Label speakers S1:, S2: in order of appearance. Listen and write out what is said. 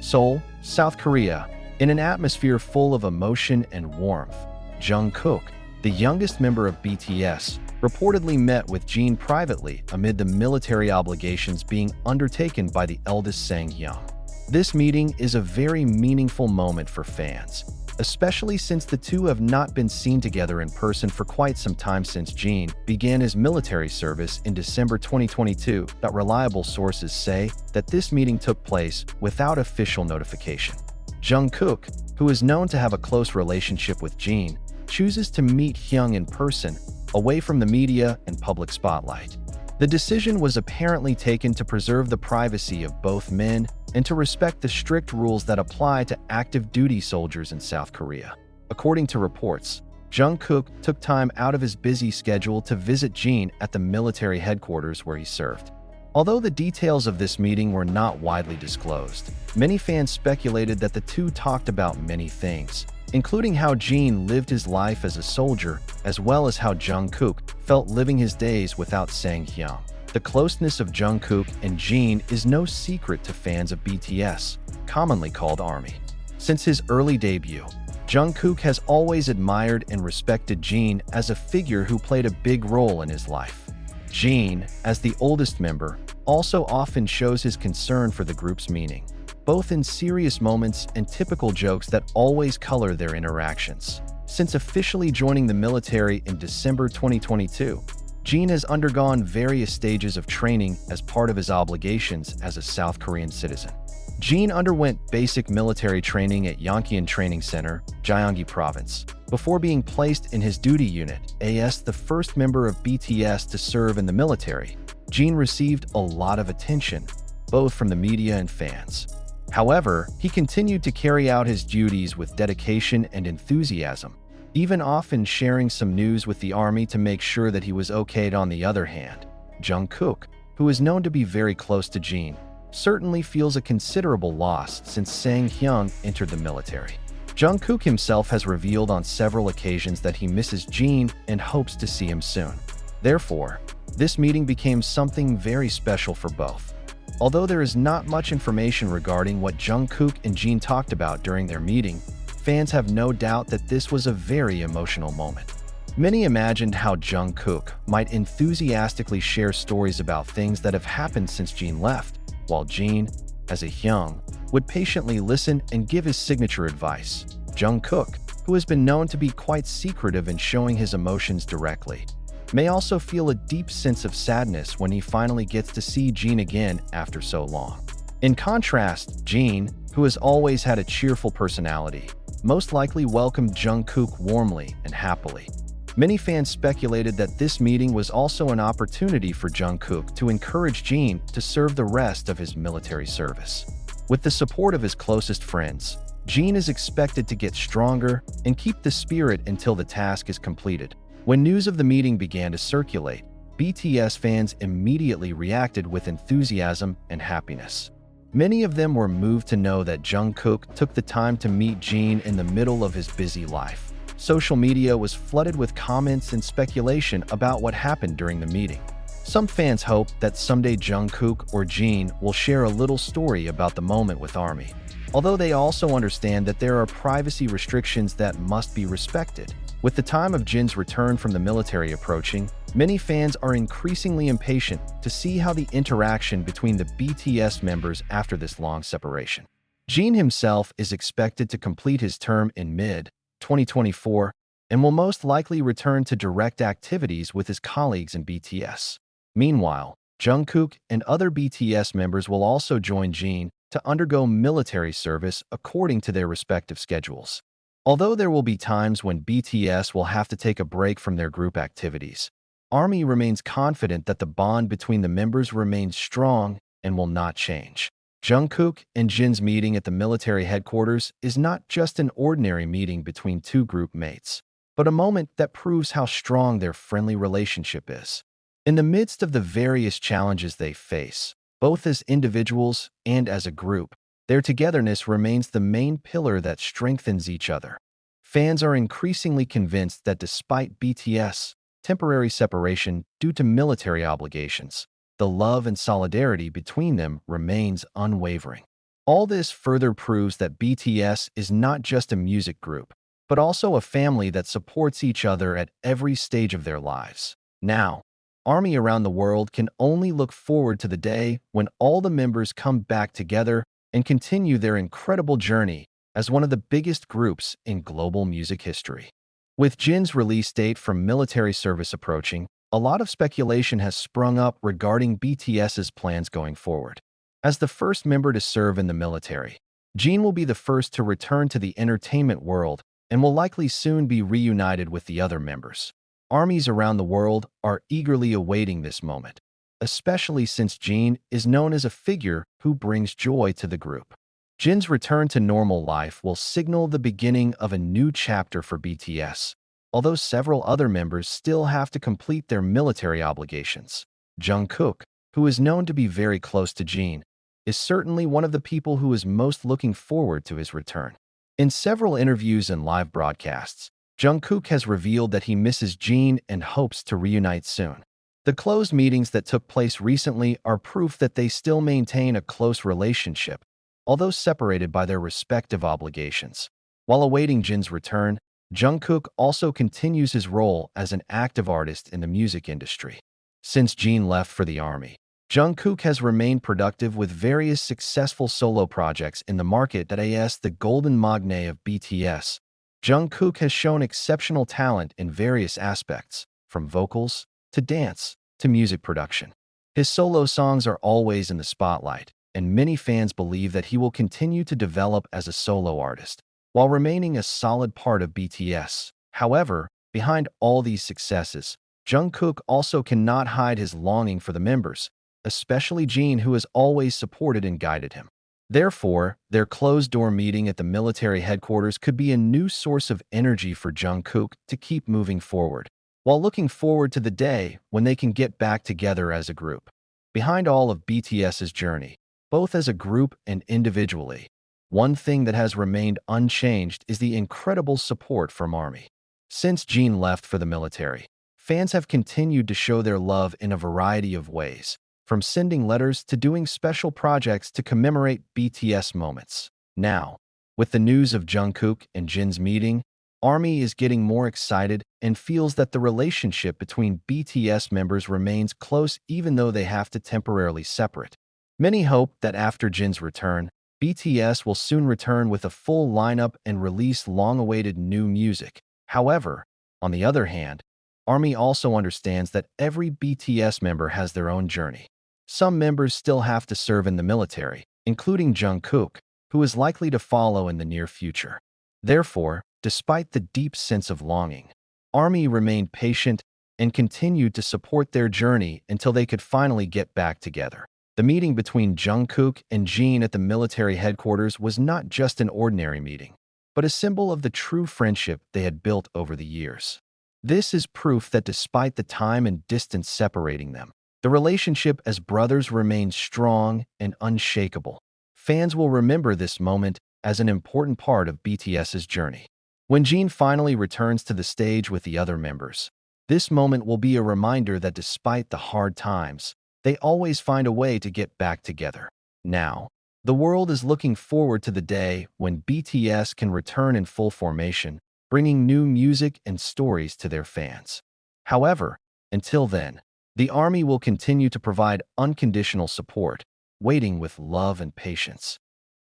S1: Seoul, South Korea. In an atmosphere full of emotion and warmth, Jungkook, the youngest member of BTS, reportedly met with Jin privately amid the military obligations being undertaken by the eldest Taehyung. This meeting is a very meaningful moment for fans, especially since the two have not been seen together in person for quite some time since Jin began his military service in December 2022. But reliable sources say that this meeting took place without official notification. Jungkook, who is known to have a close relationship with Jin, chooses to meet Hyung in person, away from the media and public spotlight. The decision was apparently taken to preserve the privacy of both men and to respect the strict rules that apply to active duty soldiers in South Korea. According to reports, Jungkook took time out of his busy schedule to visit Jin at the military headquarters where he served. Although the details of this meeting were not widely disclosed, many fans speculated that the two talked about many things, including how Jin lived his life as a soldier, as well as how Jungkook felt living his days without Taehyung. The closeness of Jungkook and Jin is no secret to fans of BTS, commonly called ARMY. Since his early debut, Jungkook has always admired and respected Jin as a figure who played a big role in his life. Jin, as the oldest member, also often shows his concern for the group's meaning, both in serious moments and typical jokes that always color their interactions. Since officially joining the military in December 2022, Jin has undergone various stages of training as part of his obligations as a South Korean citizen. Jin underwent basic military training at Yongkyon Training Center, Gyeonggi Province, before being placed in his duty unit, as the first member of BTS to serve in the military. Jin received a lot of attention, both from the media and fans. However, he continued to carry out his duties with dedication and enthusiasm, even often sharing some news with the army to make sure that he was okayed. On the other hand, Jungkook, who is known to be very close to Jin, certainly feels a considerable loss since Taehyung entered the military. Jungkook himself has revealed on several occasions that he misses Jin and hopes to see him soon. Therefore, this meeting became something very special for both. Although there is not much information regarding what Jungkook and Jin talked about during their meeting, fans have no doubt that this was a very emotional moment. Many imagined how Jungkook might enthusiastically share stories about things that have happened since Jin left, while Jin, as a Hyung, would patiently listen and give his signature advice. Jungkook, who has been known to be quite secretive in showing his emotions directly, may also feel a deep sense of sadness when he finally gets to see Jin again after so long. In contrast, Jin, who has always had a cheerful personality, most likely welcomed Jungkook warmly and happily. Many fans speculated that this meeting was also an opportunity for Jungkook to encourage Jin to serve the rest of his military service. With the support of his closest friends, Jin is expected to get stronger and keep the spirit until the task is completed. When news of the meeting began to circulate, BTS fans immediately reacted with enthusiasm and happiness. Many of them were moved to know that Jungkook took the time to meet Jin in the middle of his busy life. Social media was flooded with comments and speculation about what happened during the meeting. Some fans hope that someday Jungkook or Jin will share a little story about the moment with ARMY, although they also understand that there are privacy restrictions that must be respected. With the time of Jin's return from the military approaching, many fans are increasingly impatient to see how the interaction between the BTS members after this long separation. Jin himself is expected to complete his term in mid-2024 and will most likely return to direct activities with his colleagues in BTS. Meanwhile, Jungkook and other BTS members will also join Jin to undergo military service according to their respective schedules. Although there will be times when BTS will have to take a break from their group activities, ARMY remains confident that the bond between the members remains strong and will not change. Jungkook and Jin's meeting at the military headquarters is not just an ordinary meeting between two group mates, but a moment that proves how strong their friendly relationship is. In the midst of the various challenges they face, both as individuals and as a group, their togetherness remains the main pillar that strengthens each other. Fans are increasingly convinced that despite BTS' temporary separation due to military obligations, the love and solidarity between them remains unwavering. All this further proves that BTS is not just a music group, but also a family that supports each other at every stage of their lives. Now, ARMY around the world can only look forward to the day when all the members come back together and continue their incredible journey as one of the biggest groups in global music history. With Jin's release date from military service approaching, a lot of speculation has sprung up regarding BTS's plans going forward. As the first member to serve in the military, Jin will be the first to return to the entertainment world and will likely soon be reunited with the other members. Armies around the world are eagerly awaiting this moment, especially since Jin is known as a figure who brings joy to the group. Jin's return to normal life will signal the beginning of a new chapter for BTS, although several other members still have to complete their military obligations. Jungkook, who is known to be very close to Jin, is certainly one of the people who is most looking forward to his return. In several interviews and live broadcasts, Jungkook has revealed that he misses Jin and hopes to reunite soon. The closed meetings that took place recently are proof that they still maintain a close relationship, although separated by their respective obligations. While awaiting Jin's return, Jungkook also continues his role as an active artist in the music industry. Since Jin left for the army, Jungkook has remained productive with various successful solo projects in the market that is the golden magne of BTS. Jungkook has shown exceptional talent in various aspects, from vocals to dance to music production. His solo songs are always in the spotlight, and many fans believe that he will continue to develop as a solo artist, while remaining a solid part of BTS. However, behind all these successes, Jungkook also cannot hide his longing for the members, especially Jin, who has always supported and guided him. Therefore, their closed-door meeting at the military headquarters could be a new source of energy for Jungkook to keep moving forward, while looking forward to the day when they can get back together as a group. Behind all of BTS's journey, both as a group and individually, one thing that has remained unchanged is the incredible support from ARMY. Since Jin left for the military, fans have continued to show their love in a variety of ways, from sending letters to doing special projects to commemorate BTS moments. Now, with the news of Jungkook and Jin's meeting, ARMY is getting more excited and feels that the relationship between BTS members remains close even though they have to temporarily separate. Many hope that after Jin's return, BTS will soon return with a full lineup and release long-awaited new music. However, on the other hand, ARMY also understands that every BTS member has their own journey. Some members still have to serve in the military, including Jungkook, who is likely to follow in the near future. Therefore, despite the deep sense of longing, ARMY remained patient and continued to support their journey until they could finally get back together. The meeting between Jungkook and Jin at the military headquarters was not just an ordinary meeting, but a symbol of the true friendship they had built over the years. This is proof that despite the time and distance separating them, the relationship as brothers remains strong and unshakable. Fans will remember this moment as an important part of BTS's journey. When Jin finally returns to the stage with the other members, this moment will be a reminder that despite the hard times, they always find a way to get back together. Now, the world is looking forward to the day when BTS can return in full formation, bringing new music and stories to their fans. However, until then, the ARMY will continue to provide unconditional support, waiting with love and patience.